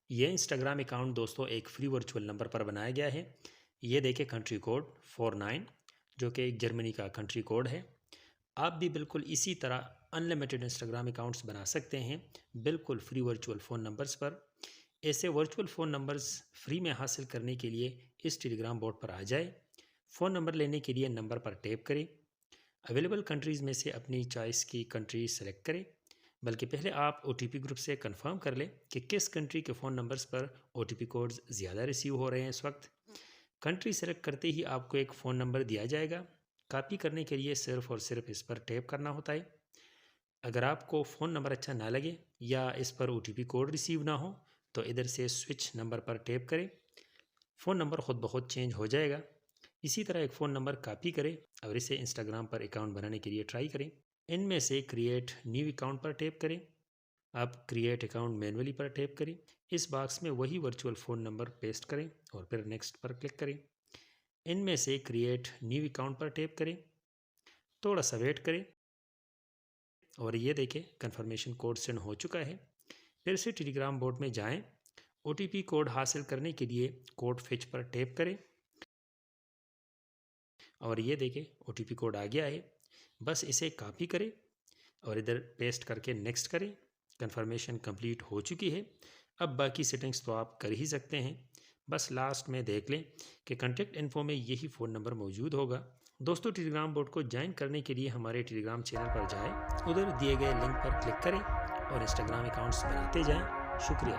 ये Instagram account दोस्तों एक फ्री वर्चुअल नंबर पर बनाया गया है। ये देखिए कंट्री कोड 49 जो कि एक जर्मनी का कंट्री कोड है। आप भी बिल्कुल इसी तरह अनलिमिटेड इंस्टाग्राम अकाउंट्स बना सकते हैं बिल्कुल फ्री वर्चुअल फ़ोन नंबर्स पर। ऐसे वर्चुअल फ़ोन नंबर्स फ्री में हासिल करने के लिए इस टेलीग्राम बोर्ड पर आ जाए। फ़ोन नंबर लेने के लिए नंबर पर टैप करें। अवेलेबल कंट्रीज़ में से अपनी चॉइस की कंट्री सेलेक्ट करें। बल्कि पहले आप OTP ग्रुप से कंफर्म कर लें कि किस कंट्री के फ़ोन नंबर्स पर OTP कोड्स ज़्यादा रिसीव हो रहे हैं इस वक्त। कंट्री सेलेक्ट करते ही आपको एक फ़ोन नंबर दिया जाएगा। कॉपी करने के लिए सिर्फ और सिर्फ इस पर टैप करना होता है। अगर आपको फ़ोन नंबर अच्छा ना लगे या इस पर OTP कोड रिसीव ना हो तो इधर से स्विच नंबर पर टैप करें। फ़ोन नंबर खुद ब खुद चेंज हो जाएगा। इसी तरह एक फ़ोन नंबर कॉपी करें और इसे इंस्टाग्राम पर अकाउंट बनाने के लिए ट्राई करें। इनमें से क्रिएट न्यू अकाउंट पर टैप करें। आप क्रिएट अकाउंट मैनुअली पर टैप करें। इस बॉक्स में वही वर्चुअल फ़ोन नंबर पेस्ट करें और फिर नेक्स्ट पर क्लिक करें। इनमें से क्रिएट न्यू अकाउंट पर टैप करें। थोड़ा सा वेट करें और ये देखें कंफर्मेशन कोड सेंड हो चुका है। फिर से टेलीग्राम बोर्ड में जाएं। OTP कोड हासिल करने के लिए कोड फिच पर टैप करें और ये देखें OTP कोड आ गया है। बस इसे कॉपी करें और इधर पेस्ट करके नेक्स्ट करें। कंफर्मेशन कंप्लीट हो चुकी है। अब बाकी सेटिंग्स तो आप कर ही सकते हैं। बस लास्ट में देख लें कि कॉन्टैक्ट इन्फो में यही फ़ोन नंबर मौजूद होगा। दोस्तों टेलीग्राम बोर्ड को ज्वाइन करने के लिए हमारे टेलीग्राम चैनल पर जाएं, उधर दिए गए लिंक पर क्लिक करें और इंस्टाग्राम अकाउंट्स बनाते जाएं। शुक्रिया।